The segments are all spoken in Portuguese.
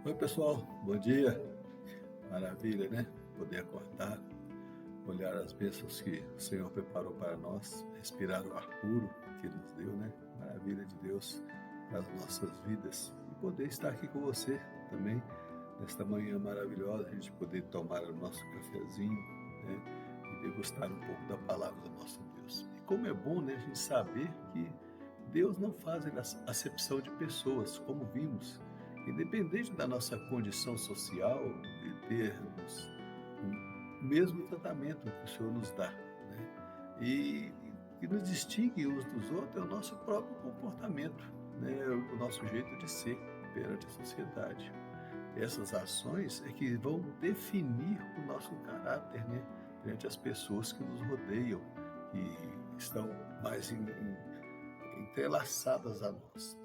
Oi, pessoal, bom dia. Maravilha, né? Poder acordar, olhar as bênçãos que o Senhor preparou para nós, respirar o ar puro que nos deu, né? Maravilha de Deus para as nossas vidas e poder estar aqui com você também nesta manhã maravilhosa, a gente poder tomar o nosso cafezinho, né? E degustar um pouco da palavra do nosso Deus. E como é bom, né, a gente saber que Deus não faz acepção de pessoas, como vimos, independente da nossa condição social, de termos o mesmo tratamento que o Senhor nos dá, né? E que nos distingue uns dos outros é o nosso próprio comportamento, né? O nosso jeito de ser perante a sociedade. Essas ações é que vão definir o nosso caráter, né? Perante as pessoas que nos rodeiam, que estão mais entrelaçadas a nós.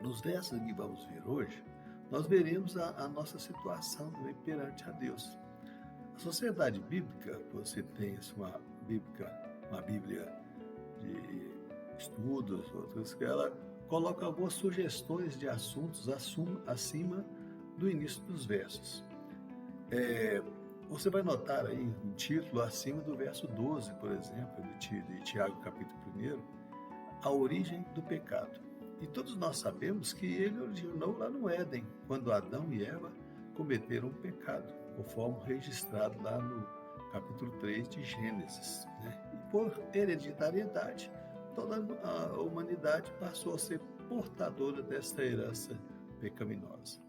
Nos versos que vamos ver hoje, nós veremos a nossa situação também perante a Deus. A sociedade bíblica, você tem uma Bíblia de estudos, outras que ela coloca algumas sugestões de assuntos acima do início dos versos. Você vai notar aí um título acima do verso 12, por exemplo, de Tiago, capítulo 1, a origem do pecado. E todos nós sabemos que ele originou lá no Éden, quando Adão e Eva cometeram um pecado, conforme registrado lá no capítulo 3 de Gênesis, né? E por hereditariedade, toda a humanidade passou a ser portadora desta herança pecaminosa.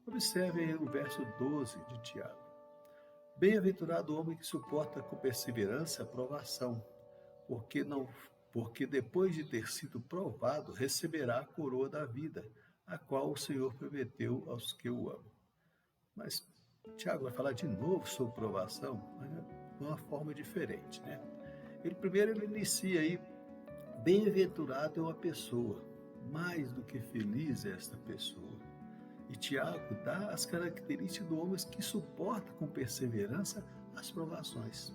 Observe aí o verso 12 de Tiago. Bem-aventurado o homem que suporta com perseverança a provação, porque depois de ter sido provado, receberá a coroa da vida, a qual o Senhor prometeu aos que o amam. Mas Tiago vai falar de novo sobre provação, mas de uma forma diferente, né? Ele inicia aí, bem-aventurado é uma pessoa, mais do que feliz é esta pessoa. E Tiago dá as características do homem que suporta com perseverança as provações.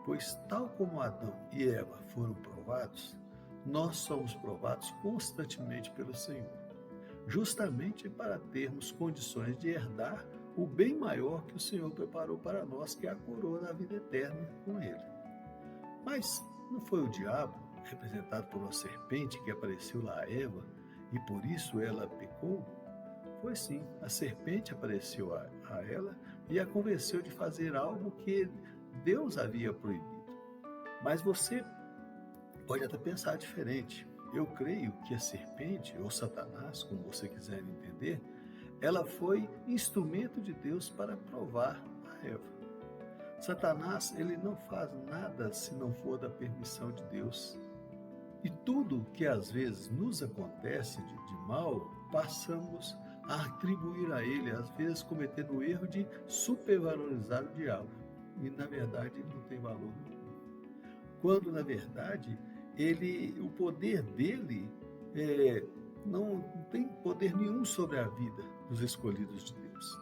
Pois tal como Adão e Eva foram provados, nós somos provados constantemente pelo Senhor, justamente para termos condições de herdar o bem maior que o Senhor preparou para nós, que é a coroa da vida eterna com Ele. Mas não foi o diabo, representado por uma serpente, que apareceu lá a Eva, e por isso ela pecou? Foi sim, a serpente apareceu a ela e a convenceu de fazer algo que Deus havia proibido. Mas você pode até pensar diferente. Eu creio que a serpente, ou Satanás, como você quiser entender, ela foi instrumento de Deus para provar a Eva. Satanás, ele não faz nada se não for da permissão de Deus. E tudo que às vezes nos acontece de mal, passamos a atribuir a ele, às vezes cometendo o erro de supervalorizar o diabo. E na verdade ele não tem valor nenhum. Quando na verdade o poder dele não tem poder nenhum sobre a vida dos escolhidos de Deus.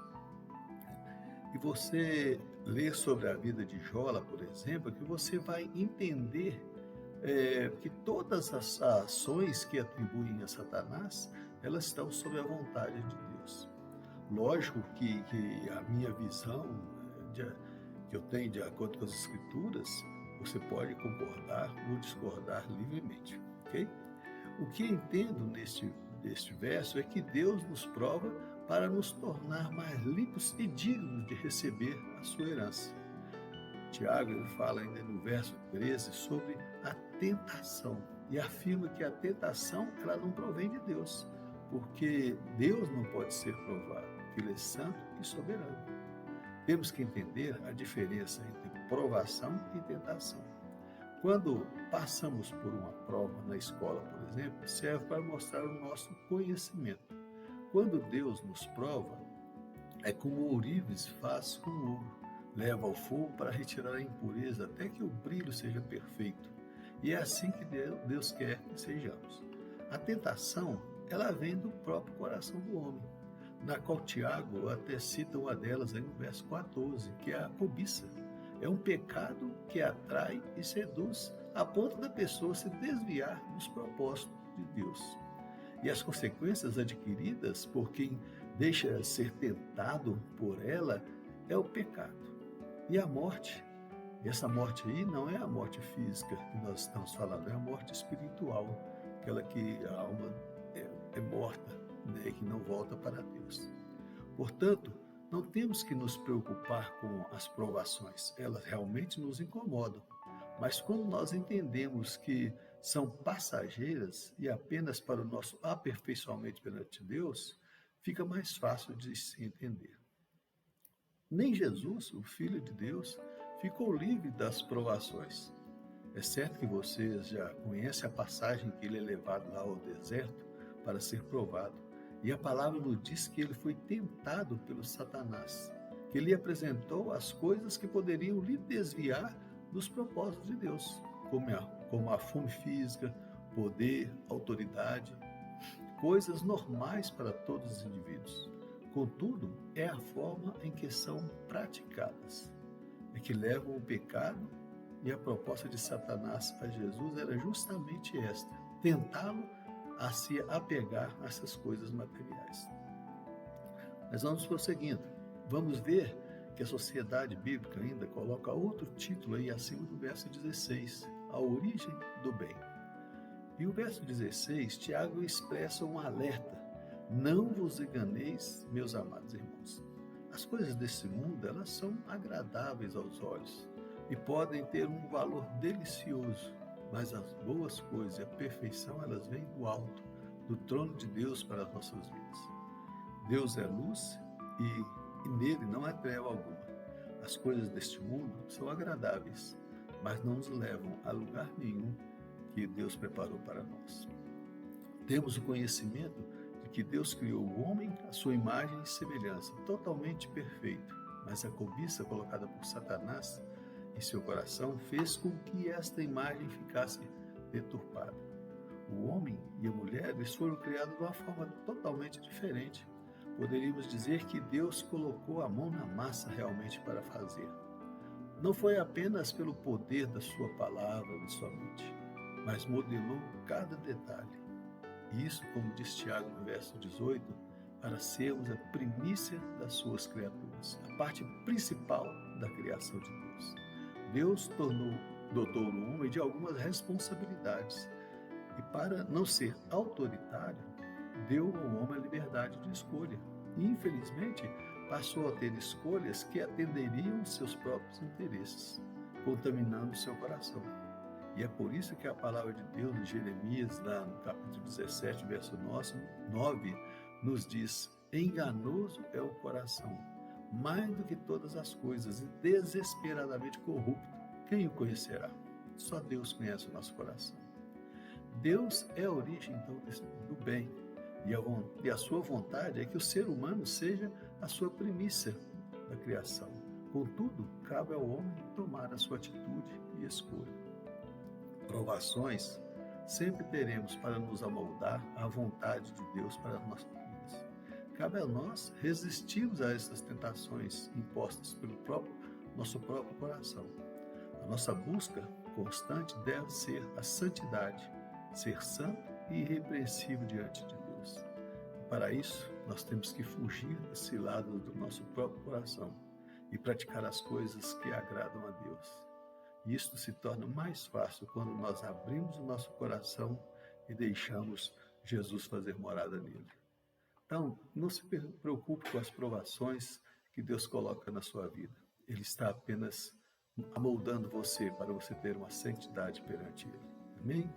E você lê sobre a vida de Jó, por exemplo, que você vai entender que todas as ações que atribuem a Satanás, elas estão sob a vontade de Deus. Lógico que a minha visão que eu tenho de acordo com as Escrituras, você pode concordar ou discordar livremente, ok? O que entendo neste verso é que Deus nos prova para nos tornar mais limpos e dignos de receber a sua herança. Tiago ele fala ainda no verso 13 sobre a tentação e afirma que a tentação ela não provém de Deus, porque Deus não pode ser provado, porque Ele é santo e soberano. Temos que entender a diferença entre provação e tentação. Quando passamos por uma prova na escola, por exemplo, serve para mostrar o nosso conhecimento. Quando Deus nos prova, é como o ourives faz com o ouro. Leva ao fogo para retirar a impureza até que o brilho seja perfeito. E é assim que Deus quer que sejamos. A tentação, ela vem do próprio coração do homem, na qual Tiago até cita uma delas aí no verso 14, que é a cobiça. É um pecado que atrai e seduz a ponto da pessoa se desviar dos propósitos de Deus. E as consequências adquiridas por quem deixa ser tentado por ela é o pecado. E a morte, essa morte aí não é a morte física que nós estamos falando, é a morte espiritual, aquela que a alma é morta, né, e que não volta para Deus. Portanto, não temos que nos preocupar com as provações, elas realmente nos incomodam. Mas quando nós entendemos que são passageiras e apenas para o nosso aperfeiçoamento perante Deus, fica mais fácil de se entender. Nem Jesus, o Filho de Deus, ficou livre das provações. É certo que vocês já conhecem a passagem que ele é levado lá ao deserto para ser provado. E a palavra nos diz que ele foi tentado pelo Satanás, que ele apresentou as coisas que poderiam lhe desviar dos propósitos de Deus, como a fome física, poder, autoridade, coisas normais para todos os indivíduos. Contudo, é a forma em que são praticadas, é que levam o pecado, e a proposta de Satanás a Jesus era justamente esta: tentá-lo a se apegar a essas coisas materiais. Mas vamos prosseguindo. Vamos ver que a sociedade bíblica ainda coloca outro título aí acima do verso 16, a origem do bem. E o verso 16, Tiago expressa um alerta: não vos enganeis, meus amados irmãos. As coisas desse mundo, elas são agradáveis aos olhos e podem ter um valor delicioso, mas as boas coisas e a perfeição, elas vêm do alto, do trono de Deus para as nossas vidas. Deus é luz e nele não há treva alguma. As coisas deste mundo são agradáveis, mas não nos levam a lugar nenhum que Deus preparou para nós. Temos o conhecimento de que Deus criou o homem à sua imagem e semelhança, totalmente perfeito, mas a cobiça colocada por Satanás em seu coração fez com que esta imagem ficasse deturpada. O homem e a mulher, eles foram criados de uma forma totalmente diferente. Poderíamos dizer que Deus colocou a mão na massa realmente para fazer. Não foi apenas pelo poder da sua palavra, de sua mente, mas modelou cada detalhe. Isso, como diz Tiago no verso 18, para sermos a primícia das suas criaturas, a parte principal da criação de Deus. Deus dotou o homem de algumas responsabilidades e, para não ser autoritário, deu ao homem a liberdade de escolha. E, infelizmente, passou a ter escolhas que atenderiam seus próprios interesses, contaminando seu coração. E é por isso que a palavra de Deus em Jeremias, lá no capítulo 17, verso 9, nos diz: enganoso é o coração, mais do que todas as coisas, e desesperadamente corrupto. Quem o conhecerá? Só Deus conhece o nosso coração. Deus é a origem, então, do bem. E a sua vontade é que o ser humano seja a sua primícia da criação. Contudo, cabe ao homem tomar a sua atitude e escolha. Provações sempre teremos para nos amoldar à vontade de Deus para as nossas vidas. Cabe a nós resistirmos a essas tentações impostas pelo nosso próprio coração. A nossa busca constante deve ser a santidade, ser santo e irrepreensível diante de Deus. E para isso, nós temos que fugir desse lado do nosso próprio coração e praticar as coisas que agradam a Deus. E isso se torna mais fácil quando nós abrimos o nosso coração e deixamos Jesus fazer morada nele. Então, não se preocupe com as provações que Deus coloca na sua vida. Ele está apenas amoldando você para você ter uma santidade perante Ele. Amém?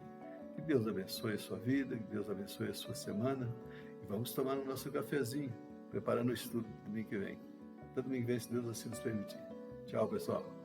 Que Deus abençoe a sua vida, que Deus abençoe a sua semana. E vamos tomar o nosso cafezinho, preparando o estudo do domingo que vem. Até domingo que vem, se Deus assim nos permitir. Tchau, pessoal.